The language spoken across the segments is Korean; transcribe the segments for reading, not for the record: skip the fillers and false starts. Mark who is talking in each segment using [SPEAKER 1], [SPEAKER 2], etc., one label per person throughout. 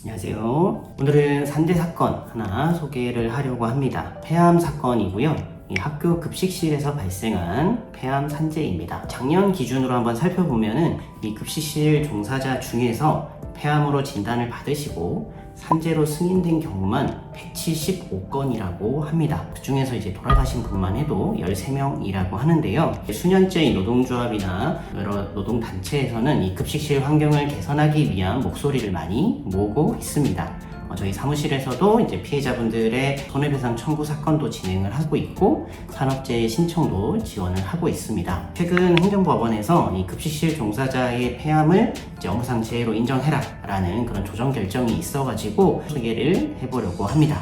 [SPEAKER 1] 안녕하세요. 오늘은 산재 사건 하나 소개를 하려고 합니다. 폐암 사건이고요. 이 학교 급식실에서 발생한 폐암 산재입니다. 작년 기준으로 한번 살펴보면은 이 급식실 종사자 중에서 폐암으로 진단을 받으시고 산재로 승인된 경우만 175건이라고 합니다. 그 중에서 이제 돌아가신 분만 해도 13명이라고 하는데요. 수년째 이 노동조합이나 여러 노동단체에서는 이 급식실 환경을 개선하기 위한 목소리를 많이 모으고 있습니다. 저희 사무실에서도 이제 피해자분들의 손해배상 청구 사건도 진행을 하고 있고 산업재해 신청도 지원을 하고 있습니다. 최근 행정법원에서 이 급식실 종사자의 폐암을 이제 업무상 재해로 인정해라 라는 그런 조정 결정이 있어가지고 소개를 해보려고 합니다.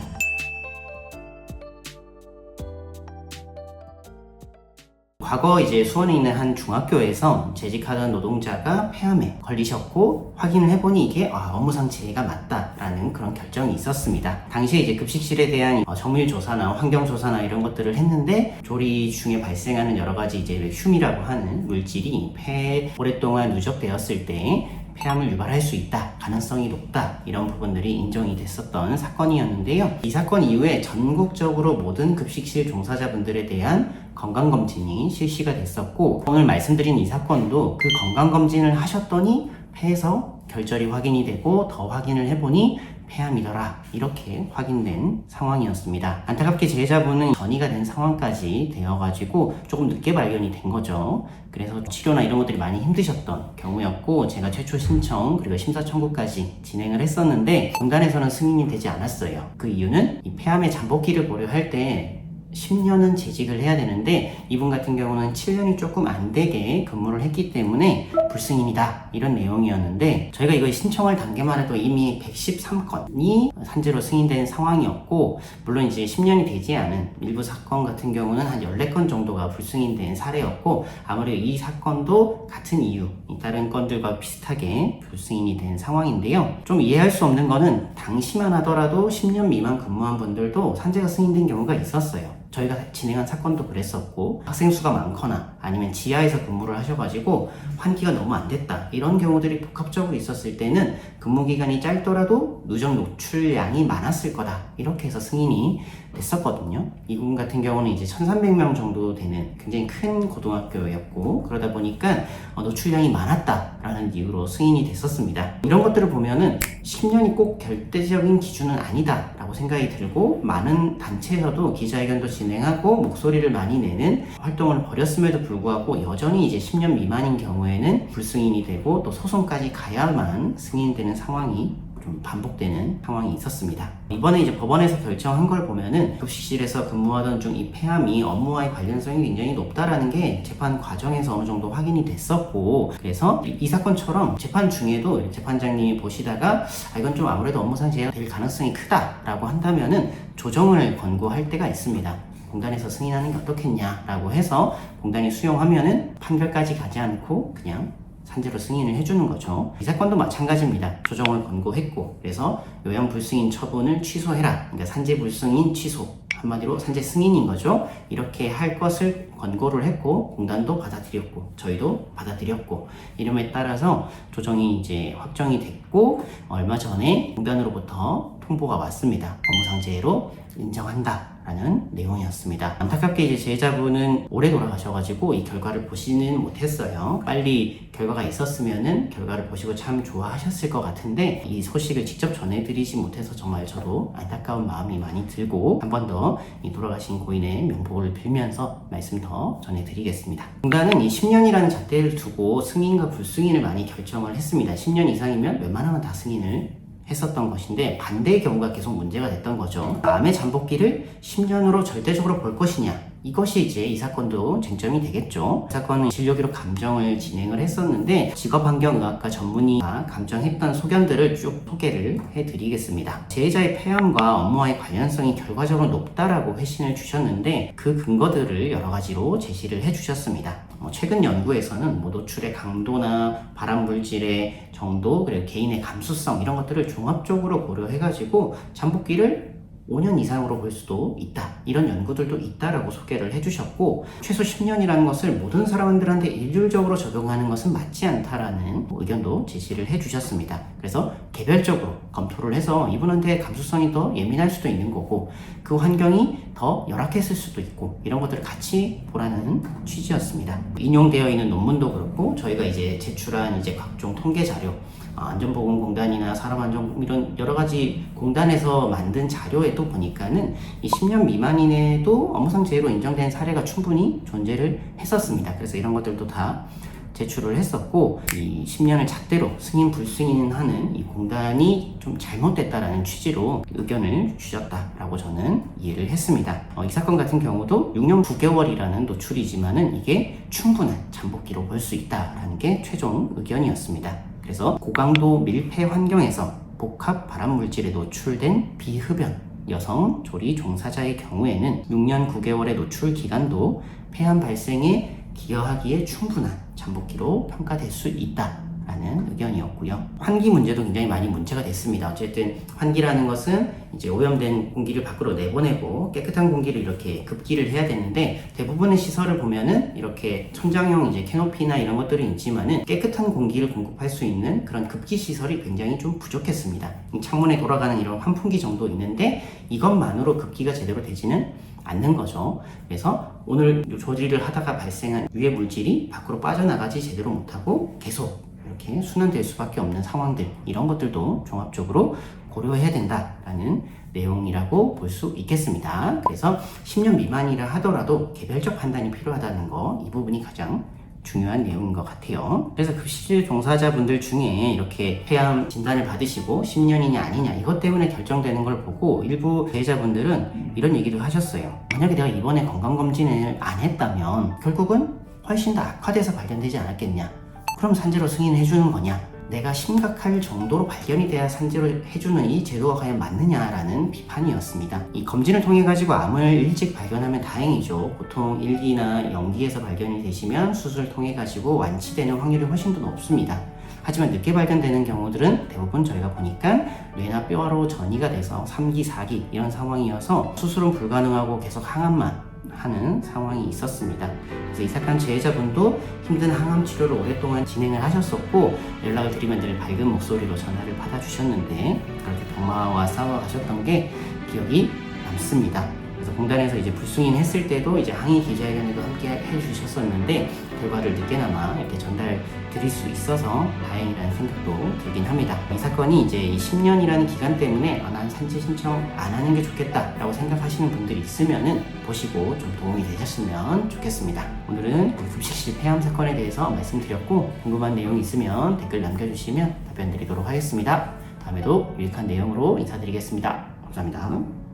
[SPEAKER 1] 과거 이제 수원에 있는 한 중학교에서 재직하던 노동자가 폐암에 걸리셨고 확인을 해보니 이게 업무상 재해가 맞다라는 그런 결정이 있었습니다. 당시에 이제 급식실에 대한 정밀 조사나 환경 조사나 이런 것들을 했는데 조리 중에 발생하는 여러 가지 이제 흉이라고 하는 물질이 폐에 오랫동안 누적되었을 때 폐암을 유발할 수 있다, 가능성이 높다, 이런 부분들이 인정이 됐었던 사건이었는데요. 이 사건 이후에 전국적으로 모든 급식실 종사자분들에 대한 건강검진이 실시가 됐었고, 오늘 말씀드린 이 사건도 그 건강검진을 하셨더니 폐에서 결절이 확인이 되고 더 확인을 해보니 폐암이더라, 이렇게 확인된 상황이었습니다. 안타깝게 재해자분은 전이가 된 상황까지 되어가지고 조금 늦게 발견이 된 거죠. 그래서 치료나 이런 것들이 많이 힘드셨던 경우였고, 제가 최초 신청 그리고 심사 청구까지 진행을 했었는데 공단에서는 승인이 되지 않았어요. 그 이유는 이 폐암의 잠복기를 고려할 때 10년은 재직을 해야 되는데 이분 같은 경우는 7년이 조금 안 되게 근무를 했기 때문에 불승인이다, 이런 내용이었는데 저희가 이거 신청할 단계만 해도 이미 113건이 산재로 승인된 상황이었고, 물론 이제 10년이 되지 않은 일부 사건 같은 경우는 한 14건 정도가 불승인된 사례였고, 아무래도 이 사건도 같은 이유, 다른 건들과 비슷하게 불승인이 된 상황인데요. 좀 이해할 수 없는 거는 당시만 하더라도 10년 미만 근무한 분들도 산재가 승인된 경우가 있었어요. 저희가 진행한 사건도 그랬었고, 학생 수가 많거나 아니면 지하에서 근무를 하셔가지고 환기가 너무 안 됐다, 이런 경우들이 복합적으로 있었을 때는 근무기간이 짧더라도 누적 노출량이 많았을 거다, 이렇게 해서 승인이 됐었거든요. 이 부분 같은 경우는 이제 1300명 정도 되는 굉장히 큰 고등학교였고, 그러다 보니까 노출량이 많았다라는 이유로 승인이 됐었습니다. 이런 것들을 보면은 10년이 꼭 결대적인 기준은 아니다 라고 생각이 들고, 많은 단체에서도 기자회견도 진행하고 목소리를 많이 내는 활동을 벌였음에도 불구하고 여전히 이제 10년 미만인 경우에는 불승인이 되고 또 소송까지 가야만 승인되는 상황이 좀 반복되는 상황이 있었습니다. 이번에 이제 법원에서 결정한 걸 보면은 급식실에서 근무하던 중 이 폐암이 업무와의 관련성이 굉장히 높다라는 게 재판 과정에서 어느 정도 확인이 됐었고, 그래서 이 사건처럼 재판 중에도 재판장님이 보시다가 이건 좀 아무래도 업무상 재해가 될 가능성이 크다라고 한다면은 조정을 권고할 때가 있습니다. 공단에서 승인하는 게 어떻겠냐라고 해서 공단이 수용하면은 판결까지 가지 않고 그냥 산재로 승인을 해주는 거죠. 이 사건도 마찬가지입니다. 조정을 권고했고, 그래서 요양 불승인 처분을 취소해라, 그러니까 산재 불승인 취소, 한마디로 산재 승인인 거죠. 이렇게 할 것을 권고를 했고, 공단도 받아들였고 저희도 받아들였고, 이름에 따라서 조정이 이제 확정이 됐고, 얼마 전에 공단으로부터 통보가 왔습니다. 업무상 재해로 인정한다 라는 내용이었습니다. 안타깝게 이제 재해자분은 오래 돌아가셔가지고 이 결과를 보지는 못했어요. 빨리 결과가 있었으면은 결과를 보시고 참 좋아하셨을 것 같은데, 이 소식을 직접 전해드리지 못해서 정말 저도 안타까운 마음이 많이 들고, 한 번 더 이 돌아가신 고인의 명복을 빌면서 말씀 더 전해드리겠습니다. 공단은 이 10년이라는 잣대를 두고 승인과 불승인을 많이 결정을 했습니다. 10년 이상이면 웬만하면 다 승인을 했었던 것인데, 반대의 경우가 계속 문제가 됐던 거죠. 암의 잠복기를 10년으로 절대적으로 볼 것이냐, 이것이 이제 이 사건도 쟁점이 되겠죠. 이 사건은 진료기록 감정을 진행을 했었는데, 직업환경의학과 전문의가 감정했던 소견들을 쭉 소개를 해드리겠습니다. 재해자의 폐암과 업무와의 관련성이 결과적으로 높다라고 회신을 주셨는데, 그 근거들을 여러 가지로 제시를 해주셨습니다. 최근 연구에서는 노출의 강도나 발암 물질의 정도, 그리고 개인의 감수성, 이런 것들을 종합적으로 고려해가지고 잠복기를 5년 이상으로 볼 수도 있다. 이런 연구들도 있다라고 소개를 해주셨고, 최소 10년이라는 것을 모든 사람들한테 일률적으로 적용하는 것은 맞지 않다라는 의견도 제시를 해주셨습니다. 그래서 개별적으로 검토를 해서 이분한테 감수성이 더 예민할 수도 있는 거고, 그 환경이 더 열악했을 수도 있고, 이런 것들을 같이 보라는 취지였습니다. 인용되어 있는 논문도 그렇고, 저희가 이제 제출한 이제 각종 통계 자료, 안전보건공단이나 산업안전 이런 여러 가지 공단에서 만든 자료에도 보니까는 이 10년 미만인에도 업무상 재해로 인정된 사례가 충분히 존재를 했었습니다. 그래서 이런 것들도 다 제출을 했었고, 이 10년을 잣대로 승인 불승인하는 이 공단이 좀 잘못됐다라는 취지로 의견을 주셨다라고 저는 이해를 했습니다. 이 사건 같은 경우도 6년 9개월이라는 노출이지만은 이게 충분한 잠복기로 볼 수 있다라는 게 최종 의견이었습니다. 그래서 고강도 밀폐 환경에서 복합 발암물질에 노출된 비흡연 여성 조리 종사자의 경우에는 6년 9개월의 노출 기간도 폐암 발생에 기여하기에 충분한 잠복기로 평가될 수 있다라는 의견이었고요. 환기 문제도 굉장히 많이 문제가 됐습니다. 어쨌든 환기라는 것은 이제 오염된 공기를 밖으로 내보내고 깨끗한 공기를 이렇게 급기를 해야 되는데, 대부분의 시설을 보면은 이렇게 천장형 이제 캐노피나 이런 것들이 있지만은 깨끗한 공기를 공급할 수 있는 그런 급기 시설이 굉장히 좀 부족했습니다. 창문에 돌아가는 이런 환풍기 정도 있는데 이것만으로 급기가 제대로 되지는 않는 거죠. 그래서 오늘 조리를 하다가 발생한 유해 물질이 밖으로 빠져나가지 제대로 못하고 계속 이렇게 순환될 수밖에 없는 상황들, 이런 것들도 종합적으로 고려해야 된다라는 내용이라고 볼 수 있겠습니다. 그래서 10년 미만이라 하더라도 개별적 판단이 필요하다는 거, 이 부분이 가장 중요한 내용인 것 같아요. 그래서 급식 종사자분들 중에 이렇게 폐암 진단을 받으시고 10년이냐 아니냐 이것 때문에 결정되는 걸 보고 일부 피해자분들은 이런 얘기도 하셨어요. 만약에 내가 이번에 건강검진을 안 했다면 결국은 훨씬 더 악화돼서 발견되지 않았겠냐? 그럼 산재로 승인해 주는 거냐? 내가 심각할 정도로 발견이 돼야 산재를 해주는 이 제도가 과연 맞느냐라는 비판이었습니다. 이 검진을 통해 가지고 암을 일찍 발견하면 다행이죠. 보통 1기나 0기에서 발견이 되시면 수술을 통해 가지고 완치되는 확률이 훨씬 더 높습니다. 하지만 늦게 발견되는 경우들은 대부분 저희가 보니까 뇌나 뼈로 전이가 돼서 3기, 4기 이런 상황이어서 수술은 불가능하고 계속 항암만 하는 상황이 있었습니다. 그래서 이 사건 재해자분도 힘든 항암 치료를 오랫동안 진행을 하셨었고, 연락을 드리면 늘 밝은 목소리로 전화를 받아주셨는데 그렇게 병마와 싸워가셨던 게 기억이 남습니다. 그래서 공단에서 이제 불승인 했을 때도 이제 항의 기자회견에도 함께 해주셨었는데 결과를 늦게나마 이렇게 전달 드릴 수 있어서 다행이라는 생각도 들긴 합니다. 이 사건이 이제 이 10년이라는 기간 때문에 난 산재 신청 안 하는 게 좋겠다라고 생각하시는 분들이 있으면은 보시고 좀 도움이 되셨으면 좋겠습니다. 오늘은 급식실 폐암 사건에 대해서 말씀드렸고, 궁금한 내용이 있으면 댓글 남겨주시면 답변 드리도록 하겠습니다. 다음에도 유익한 내용으로 인사드리겠습니다. 감사합니다.